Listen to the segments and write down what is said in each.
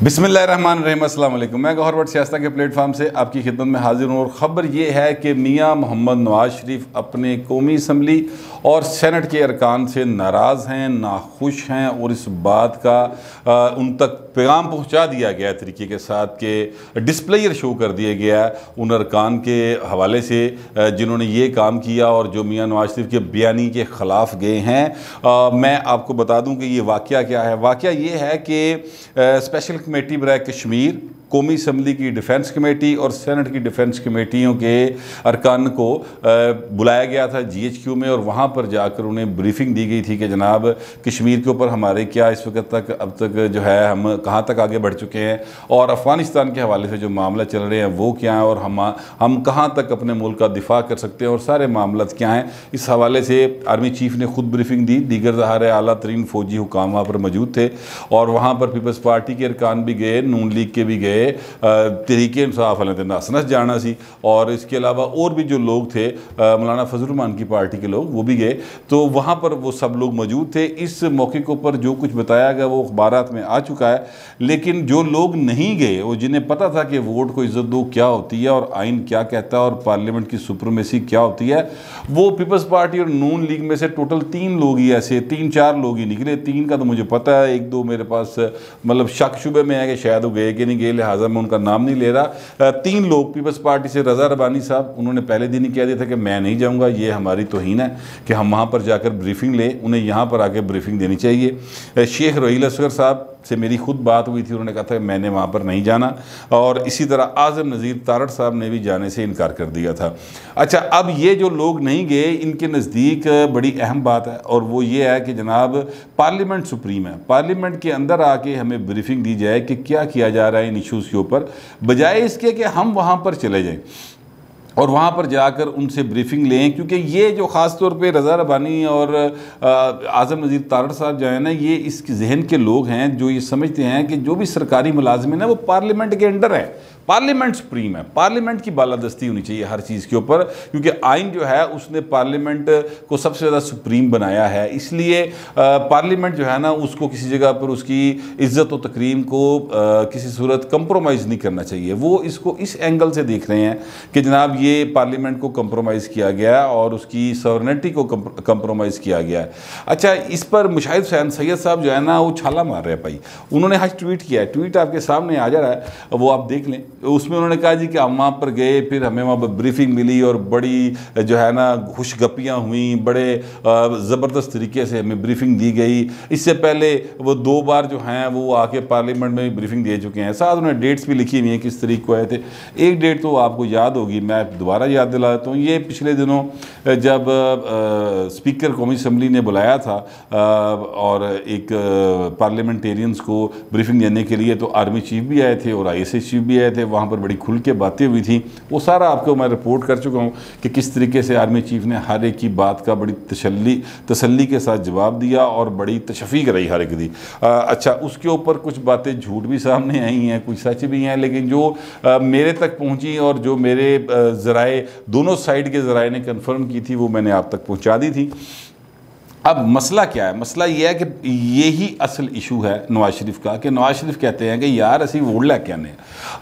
बिस्मिल्लाहिर्रहमानिर्रहीम, अस्सलाम वालेकुम। मैं गौहर भट्ट सियासत के प्लेटफार्म से आपकी खिदमत में हाजिर हूँ और ख़बर ये है कि मियाँ मोहम्मद नवाज शरीफ अपने कौमी असम्बली और सेनेट के अरकान से नाराज़ हैं, नाखुश हैं और इस बात का उन तक पैगाम पहुँचा दिया गया तरीके के साथ कि डिस्प्लेयर शो कर दिया गया उन अरकान के हवाले से जिन्होंने ये काम किया और जो मियाँ नवाज शरीफ के बयानी के ख़िलाफ़ गए हैं। मैं आपको बता दूँ कि ये वाक़या क्या है। वाक़या ये है कि स्पेशल कमेटी बराए कश्मीर, कौमी असम्बली की डिफेंस कमेटी और सेनेट की डिफेंस कमेटियों के अरकान को बुलाया गया था GHQ में और वहाँ पर जाकर उन्हें ब्रीफिंग दी गई थी कि जनाब कश्मीर के ऊपर हमारे क्या इस वक्त तक अब तक जो है हम कहाँ तक आगे बढ़ चुके हैं और अफ़गानिस्तान के हवाले से जो मामला चल रहे हैं वो क्या है और हम कहाँ तक अपने मुल्क का दिफा कर सकते हैं और सारे मामला क्या हैं। इस हवाले से आर्मी चीफ़ ने ख़ुद ब्रीफिंग दी, दीगर ज़ाहिर आला तरीन फ़ौजी हुकाम वहाँ पर मौजूद थे और वहाँ पर पीपल्स पार्टी के अरकान भी गए, नून लीग के भी गए, तहरीके इंसाफ वाले नस नस जाना सी और इसके अलावा और भी जो लोग थे मौलाना फजल रहमान की पार्टी के लोग वो भी गए। तो वहाँ पर वो सब लोग मौजूद थे। इस मौके के ऊपर जो कुछ बताया गया वो अखबारात में आ चुका है, लेकिन जो लोग नहीं गए वो जिन्हें पता था कि वोट को इज़्ज़त दो क्या होती है और आइन क्या कहता है और पार्लियामेंट की सुप्रीमेसी क्या होती है, वो पीपल्स पार्टी और नून लीग में से टोटल 3 लोग ही ऐसे 3-4 लोग ही निकले। 3 का तो मुझे पता है, 1-2 मेरे पास मतलब शक शुबे में है कि शायद वो गए कि नहीं गए, लिहाजा मैं उनका नाम नहीं ले रहा। 3 लोग पीपल्स पार्टी से, रज़ा रबानी साहब, उन्होंने पहले दिन ही कह दिया था कि मैं नहीं जाऊंगा, ये हमारी तौहीन है कि हम वहाँ पर जाकर ब्रीफिंग लें, उन्हें यहाँ पर आके ब्रीफिंग देनी चाहिए। शेख रोहील असगर साहब से मेरी खुद बात हुई थी, उन्होंने कहा था मैंने वहाँ पर नहीं जाना और इसी तरह आज़म नज़ीर तारड़ साहब ने भी जाने से इनकार कर दिया था। अच्छा, अब ये जो लोग नहीं गए इनके नज़दीक बड़ी अहम बात है और वो ये है कि जनाब पार्लियामेंट सुप्रीम है, पार्लियामेंट के अंदर आके हमें ब्रीफिंग दी जाए कि क्या किया जा रहा है इन इशूज़ के ऊपर, बजाय इसके कि हम वहाँ पर चले जाएँ और वहाँ पर जाकर उनसे ब्रीफिंग लें। क्योंकि ये जो ख़ास तौर पे रज़ा रबानी और आज़म नज़ीर तारड़ साहब जो है ना, ये इस जहन के लोग हैं जो ये समझते हैं कि जो भी सरकारी मुलाजिम है वो पार्लियामेंट के अंडर है, पार्लियामेंट सुप्रीम है, पार्लियामेंट की बालादस्ती होनी चाहिए हर चीज़ के ऊपर, क्योंकि आइन जो है उसने पार्लियामेंट को सबसे ज़्यादा सुप्रीम बनाया है। इसलिए पार्लियामेंट जो है ना उसको किसी जगह पर उसकी इज़्ज़त व तकरीम को किसी सूरत कंप्रोमाइज़ नहीं करना चाहिए। वो इसको इस एंगल से देख रहे हैं कि जनाब ये पार्लियामेंट को कंप्रोमाइज़ किया गया और उसकी सॉवरेनिटी को कंप्रोमाइज़ किया गया है। अच्छा, इस पर मुशाहिद हुसैन सैयद साहब जो है ना वो छाला मार रहे हैं भाई। उन्होंने आज ट्वीट किया है, ट्वीट आपके सामने आ जा रहा है, वो आप देख लें। उसमें उन्होंने कहा जी कि हम वहाँ पर गए, फिर हमें वहाँ पर ब्रीफिंग मिली और बड़ी जो है ना खुशगपियाँ हुई, बड़े ज़बरदस्त तरीके से हमें ब्रीफिंग दी गई। इससे पहले वो 2 बार जो हैं वो आके पार्लियामेंट में भी ब्रीफिंग दे चुके हैं, साथ उन्होंने डेट्स भी लिखी हुई हैं किस तरीके को आए थे। एक डेट तो आपको याद होगी, मैं दोबारा याद दिला देता हूँ। ये पिछले दिनों जब स्पीकर कौमी असम्बली ने बुलाया था और एक पार्लियामेंटेरियंस को ब्रीफिंग देने के लिए, तो आर्मी चीफ भी आए थे और ISS चीफ भी आए थे, वहाँ पर बड़ी खुल के बातें हुई थी। वो सारा आपको मैं रिपोर्ट कर चुका हूँ कि किस तरीके से आर्मी चीफ ने हर एक की बात का बड़ी तसल्ली के साथ जवाब दिया और बड़ी तशफ़ीक रही हर एक दी। अच्छा, उसके ऊपर कुछ बातें झूठ भी सामने आई हैं, कुछ सच भी हैं, लेकिन जो मेरे तक पहुँची और जो मेरे ज़राए दोनों साइड के ज़राए ने कन्फर्म की थी वो मैंने आप तक पहुँचा दी थी। अब मसला क्या है? मसला ये है कि यही असल इशू है नवाज शरीफ का, कि नवाज शरीफ कहते हैं कि यार असी वोट लैके आने,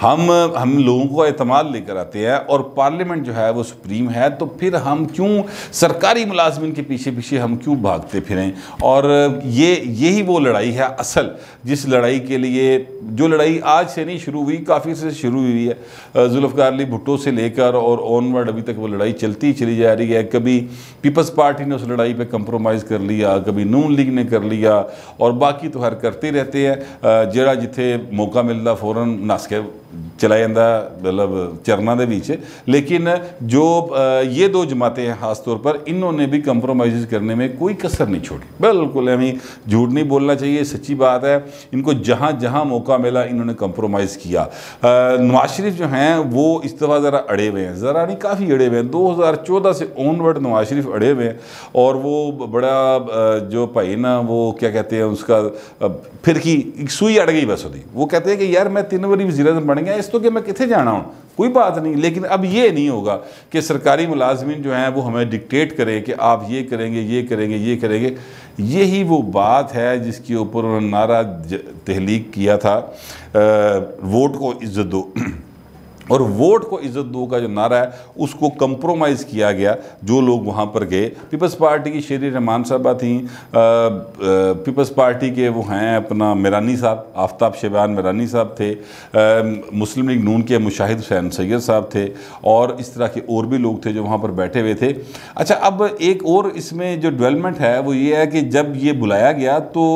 हम लोगों को एतमाद लेकर आते हैं और पार्लियामेंट जो है वो सुप्रीम है, तो फिर हम क्यों सरकारी मुलाजमिन के पीछे पीछे हम क्यों भागते फिरें? और यही वो लड़ाई है असल, जिस लड़ाई के लिए, जो लड़ाई आज से नहीं शुरू हुई, काफ़ी से शुरू हुई है। जुल्फ़िकार अली भुट्टो से लेकर और ऑनवर्ड अभी तक वो लड़ाई चलती चली जा रही है। कभी पीपल्स पार्टी ने उस लड़ाई पर कंप्रोमाइज़ कर लिया, कभी नून लीग ने कर लिया और बाकी तो हर करते रहते हैं। जरा जिथे मौका मिलता फौरन नस के चला जाता, मतलब चरना दे बीच। लेकिन जो ये 2 जमातें हैं ख़ास तौर पर, इन्होंने भी कंप्रोमाइज़ करने में कोई कसर नहीं छोड़ी। बिल्कुल हमें झूठ नहीं बोलना चाहिए, सच्ची बात है। इनको जहाँ जहाँ मौका मिला इन्होंने कंप्रोमाइज़ किया। नवाज शरीफ जो हैं वो इस दफ़ा ज़रा अड़े हुए हैं, ज़रा नहीं काफ़ी अड़े हुए हैं। 2014 से ऑनवर्ड नवाज शरीफ अड़े हुए हैं और वो बड़ा जो भाई ना वो क्या कहते हैं उसका फिर की सुई अड़ गई बस होती। वो कहते हैं कि यार मैं 3 बारी वज़ीर-ए-आज़म बन बन गया इस तो कि मैं कितने जाना हूँ, कोई बात नहीं। लेकिन अब ये नहीं होगा कि सरकारी मुलाजमीन जो हैं वो हमें डिक्टेट करें कि आप ये करेंगे, ये करेंगे, ये करेंगे। यही वो बात है जिसके ऊपर उन्होंने नारा तहलीक किया था, वोट को इज्जत दो। और वोट को इज्जत दो का जो नारा है उसको कंप्रोमाइज़ किया गया। जो लोग वहाँ पर गए, पीपल्स पार्टी की शेरी रहमान साहबा थी, पीपल्स पार्टी के वो हैं अपना मिरानी साहब, आफ्ताब शेबान मिरानी साहब थे, मुस्लिम लीग नून के मुशाहिद हुसैन सैयद साहब थे, और इस तरह के और भी लोग थे जो वहाँ पर बैठे हुए थे। अच्छा, अब एक और इसमें जो डेवलपमेंट है वो ये है कि जब ये बुलाया गया तो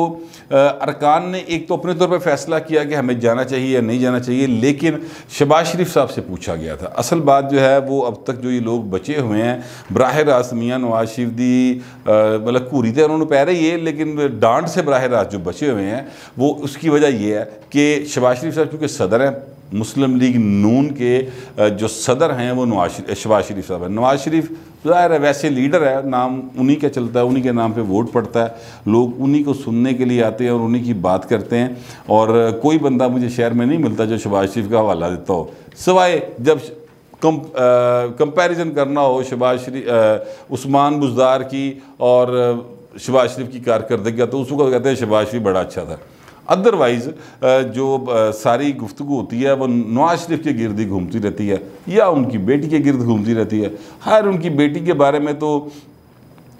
अरकान ने एक तो अपने तौर पर फैसला किया कि हमें जाना चाहिए या नहीं जाना चाहिए, लेकिन शहबाज शरीफ साहब से पूछा गया था। असल बात जो है वो अब तक जो ये लोग बचे हुए हैं बराह रास्त मियाँ नवाज शरीफ दी मतलब घूरी थे उन्होंने पै रही है, लेकिन डांट से बराह रास्त जो बचे हुए हैं वो उसकी वजह ये है कि शहबाज शरीफ साहब चूँकि सदर हैं, मुस्लिम लीग नून के जो सदर हैं वो शहबाज शरीफ साहब हैं। नवाज शरीफ ज़ाहिर है वैसे लीडर है, नाम उन्हीं का चलता है, उन्हीं के नाम पे वोट पड़ता है, लोग उन्हीं को सुनने के लिए आते हैं और उन्हीं की बात करते हैं। और कोई बंदा मुझे शहर में नहीं मिलता जो शहबाज शरीफ का हवाला देता हो, सिवाय जब कंपैरिजन करना हो शहबाज शरीफ उस्मान बुज़दार की और शहबाज शरीफ की कारकर्दगी, तो उसको कहते हैं शहबाज शरीफ बड़ा अच्छा था। अदरवाइज़ जो सारी गुफ्तगू होती है वो नवाज शरीफ के गिर्द ही घूमती रहती है या उनकी बेटी के गिर्द घूमती रहती है। खैर उनकी बेटी के बारे में तो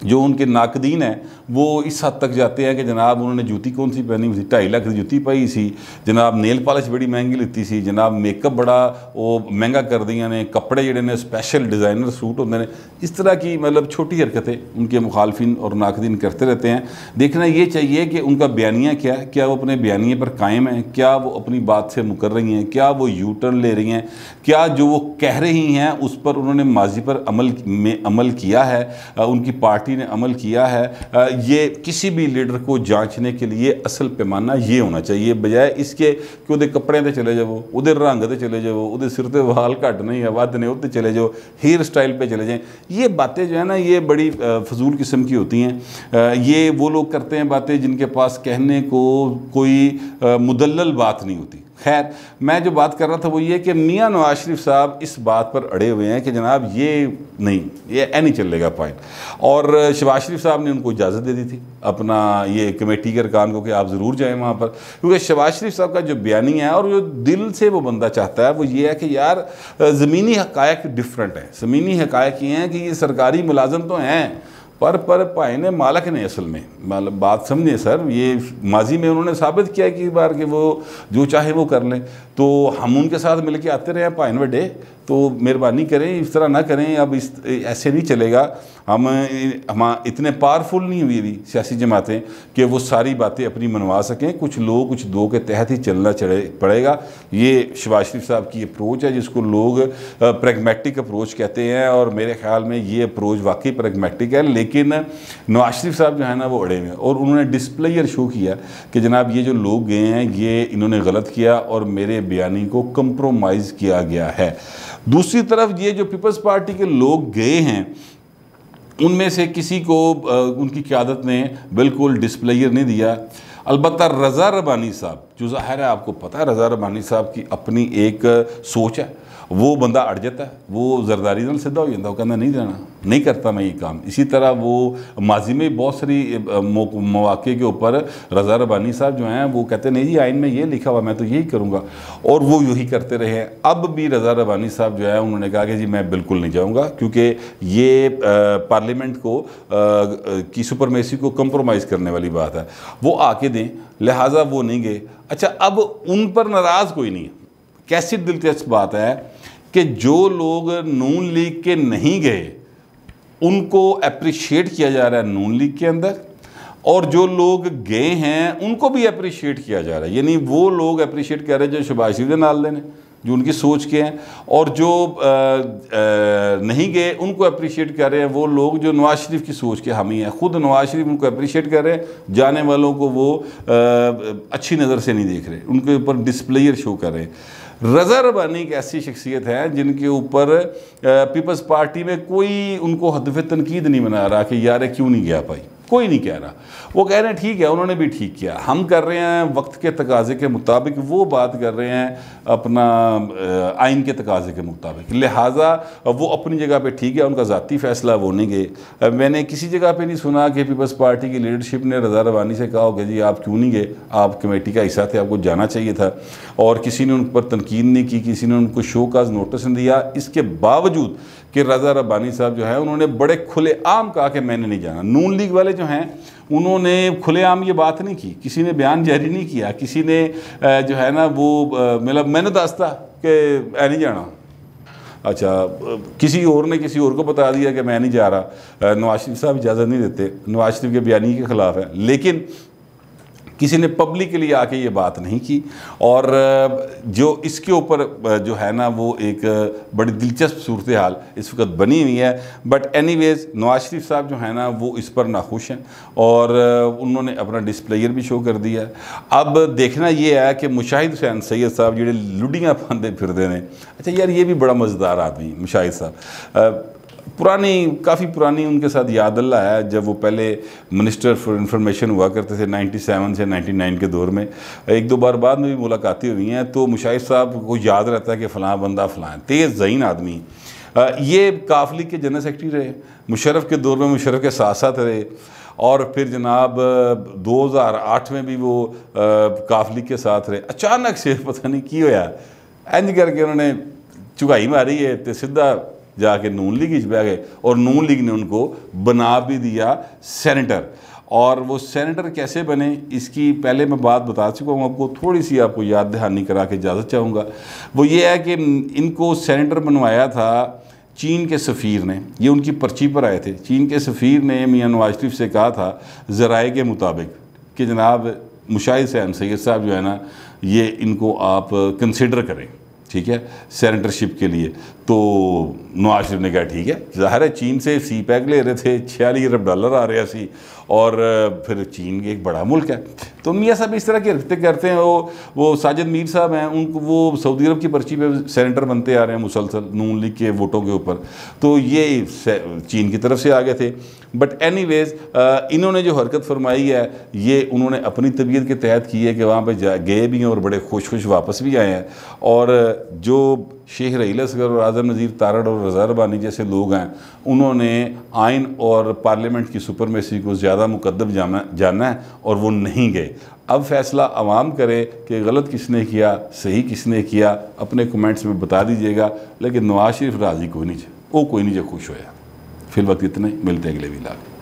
जो उनके नाकदीन हैं वो इस हद तक जाते हैं कि जनाब उन्होंने जूती कौन सी पहनी हुई थी, 2.5 लाख की जूती पाई सी, जनाब नेल पॉलिश बड़ी महंगी लेती सी, जनाब मेकअप बड़ा वो महंगा कर दिया ने, कपड़े जड़े ने स्पेशल डिज़ाइनर सूट होंगे ने, इस तरह की मतलब छोटी हरकतें उनके मुखालफिन और नाकदीन करते रहते हैं। देखना ये चाहिए कि उनका बयानिया क्या है, क्या वो अपने बयानिए पर कायम है, क्या वो अपनी बात से मुकर रही हैं, क्या वो यू टर्न ले रही हैं, क्या जो वो कह रही हैं उस पर उन्होंने माजी पर अमल किया है, उनकी पार्टी ने अमल किया है। ये किसी भी लीडर को जांचने के लिए असल पैमाना ये होना चाहिए, बजाय इसके कि उहदे कपड़े ते चले जाओ, उहदे रंग ते चले जाओ, उहदे सिर ते वाल घट नहीं है वध ने उत्ते चले जाओ, हेयर स्टाइल पे चले जाएं। ये बातें जो है ना ये बड़ी फजूल किस्म की होती हैं। ये वो लोग करते हैं बातें जिनके पास कहने को कोई मुदल्लल बात नहीं होती। खैर मैं जो बात कर रहा था वो ये कि मियाँ नवाज शरीफ साहब इस बात पर अड़े हुए हैं कि जनाब ये नहीं, ये नहीं चलेगा पॉइंट। और शहबाज शरीफ साहब ने उनको इजाज़त दे दी थी अपना ये कमेटी के अरकान को कि आप ज़रूर जाएं वहाँ पर, क्योंकि शहबाज शरीफ साहब का जो बयानी है और जो दिल से वो बंदा चाहता है वो ये है कि यार ज़मीनी हक़ायक़ डिफरेंट है। ज़मीनी हक़ायक़ ये हैं कि ये सरकारी मुलाजम तो हैं पर भाई ने मालक ने असल में मतलब बात समझे सर, ये माजी में उन्होंने साबित किया कि बार कि वो जो चाहे वो कर लें, तो हम उनके साथ मिल के आते रहे भाई बड़े, तो मेहरबानी करें इस तरह ना करें। अब इस ऐसे नहीं चलेगा, हम इतने पावरफुल नहीं हुई अभी सियासी जमातें कि वो सारी बातें अपनी मनवा सकें। कुछ लोग कुछ दो के तहत ही चलना पड़ेगा। ये शहबाज शरीफ साहब की अप्रोच है जिसको लोग प्रैग्मेटिक अप्रोच कहते हैं, और मेरे ख्याल में ये अप्रोच वाकई प्रैग्मेटिक है। लेकिन नवाज शरीफ साहब जो है ना वो अड़े हुए हैं और उन्होंने डिस्प्लेयर शो किया कि जनाब ये जो लोग गए हैं ये इन्होंने गलत किया और मेरे बयानी को कंप्रोमाइज़ किया गया है। दूसरी तरफ ये जो पीपल्स पार्टी के लोग गए हैं उनमें से किसी को उनकी क़यादत ने बिल्कुल डिस्प्लेयर नहीं दिया। अलबत्ता रज़ा रबानी साहब, जो ज़ाहिर है आपको पता है रज़ा रबानी साहब की अपनी एक सोच है, वो बंदा अड़ जाता है, वो जरदारी नाल सीधा हो जाता, वो कहना नहीं देना, नहीं करता मैं ये काम। इसी तरह वो माजी में बहुत सारी मौके के ऊपर रज़ा रबानी साहब जो हैं वो कहते नहीं जी आइन में ये लिखा हुआ मैं तो यही करूँगा, और वो यही करते रहे। अब भी रज़ा रबानी साहब जो है उन्होंने कहा कि जी मैं बिल्कुल नहीं जाऊँगा, क्योंकि ये पार्लियामेंट को की सुपरमेसी को कंप्रोमाइज़ करने वाली बात है, वो आके दें, लिहाजा वो नहीं गए। अच्छा, अब उन पर नाराज़ कोई नहीं है। कैसी दिलचस्प बात है कि जो लोग नून लीग के नहीं गए उनको अप्रिशिएट किया जा रहा है नून लीग के अंदर, और जो लोग गए हैं उनको भी अप्रिशिएट किया जा रहा है। यानी वो लोग अप्रिशिएट कर रहे हैं जो शहबाज शरीफ के नाल देने, जो उनकी सोच के हैं, और जो नहीं गए उनको अप्रिशिएट कर रहे हैं वो लोग जो नवाज शरीफ की सोच के हामी हैं। ख़ुद नवाज शरीफ उनको अप्रिशिएट कर रहे हैं, जाने वालों को वो अच्छी नज़र से नहीं देख रहे, उनके ऊपर डिस्प्लेयर शो कर रहे हैं। रज़ा रबानी एक ऐसी शख्सियत है जिनके ऊपर पीपल्स पार्टी में कोई उनको हदफ तनकीद नहीं बना रहा कि यार क्यों नहीं गया भाई, कोई नहीं कह रहा। वो कह रहे हैं ठीक है, उन्होंने भी ठीक किया, हम कर रहे हैं वक्त के तकाजे के मुताबिक, वो बात कर रहे हैं अपना आइन के तकाजे के मुताबिक, लिहाजा वो अपनी जगह पे ठीक है, उनका ज़ाती फ़ैसला, वो नहीं गए। मैंने किसी जगह पे नहीं सुना कि पीपल्स पार्टी की लीडरशिप ने रज़ा रबानी से कहा होगा जी आप क्यों नहीं गए, आप कमेटी का हिस्सा थे, आपको जाना चाहिए था, और किसी ने उन पर तनकीद नहीं की, किसी ने उनको शो काज नोटिस नहीं दिया। इसके बावजूद कि रज़ा रबानी साहब जो है उन्होंने बड़े खुलेआम कहा कि मैंने नहीं जाना। नून लीग वाले जो हैं उन्होंने खुलेआम ये बात नहीं की, किसी ने बयान जारी नहीं किया, किसी ने जो है ना वो मतलब मैंने दसता कि ऐ नहीं जाना, अच्छा किसी और ने किसी और को बता दिया कि मैं नहीं जा रहा। नवाज शरीफ साहब इजाज़त नहीं देते, नवाज शरीफ के बयानी के ख़िलाफ़ है, लेकिन किसी ने पब्लिकली आके ये बात नहीं की। और जो इसके ऊपर जो है ना वो एक बड़ी दिलचस्प सूरत हाल इस वक्त बनी हुई है। बट एनीवेज़ नवाज शरीफ साहब जो है ना वो इस पर नाखुश हैं और उन्होंने अपना डिस्प्लेयर भी शो कर दिया। अब देखना ये है कि मुशाहिद हुसैन सैयद साहब जेडे लुडियाँ पाते फिरते हैं, अच्छा यार ये भी बड़ा मज़ेदार आदमी मुशाहिद साहब, काफ़ी पुरानी उनके साथ याद अल्लाह है, जब वो पहले मिनिस्टर फॉर इंफॉर्मेशन हुआ करते थे 97 से 99 के दौर में, एक दो बार बाद में भी मुलाकातें हुई हैं, तो मुशाहिद साहब को याद रहता है कि फ़लाँ बंदा फ़लाँ तेज़ ज़हीन आदमी। ये काफ लीग के जनरल सेक्रेटरी रहे, मुशर्रफ के दौर में मुशर्रफ के साथ साथ रहे, और फिर जनाब 2008 में भी वो काफ लीग के साथ रहे। अचानक से पता नहीं की होया इंज करके उन्होंने चुगाई मारी है तो सीधा जाके नून लीग बह गए, और नून लीग ने उनको बना भी दिया सेनेटर। और वो सेनेटर कैसे बने इसकी पहले मैं बात बता चुका हूँ आपको, थोड़ी सी आपको याद दहानी करा के इजाज़त चाहूँगा। वो ये है कि इनको सेनेटर बनवाया था चीन के सफ़ीर ने, ये उनकी पर्ची पर आए थे। चीन के सफ़ीर ने मियां नवाज शरीफ से कहा था ज़राए के मुताबिक कि जनाब मुशाहिद हुसैन सैयद साहब जो है ना ये इनको आप कंसिडर करें, ठीक है, सेनेटरशिप के लिए। तो नवाज शरीफ ने कहा ठीक है, ज़ाहिर है चीन से सी पैक ले रहे थे, $46 अरब आ रहे सी, और फिर चीन एक बड़ा मुल्क है। तो मियाँ साहब इस तरह के हरकतें करते हैं। वो साजिद मीर साहब हैं, उनको वो सऊदी अरब की पर्ची पे सेनेटर बनते आ रहे हैं मुसलसल नून लीग के वोटों के ऊपर, तो ये चीन की तरफ से आ गए थे। बट एनीवेज़ इन्होंने जो हरकत फरमाई है ये उन्होंने अपनी तबीयत के तहत की है कि वहाँ पर गए भी हैं और बड़े खुश खुश वापस भी आए हैं। और जो शेख रहील असगर और आज़म नज़ीर तारड़ और रज़ा रबानी जैसे लोग हैं, उन्होंने आइन और पार्लियामेंट की सुपरमेसी को ज़्यादा मुकद्दम जाना है और वो नहीं गए। अब फ़ैसला आवाम करे कि गलत किसने किया, सही किसने किया, अपने कमेंट्स में बता दीजिएगा। लेकिन नवाज शरीफ राज़ी कोई नहीं, वो कोई नहीं जो खुश होया। फिल वक्त इतने, मिलते हैं अगले व्लॉग।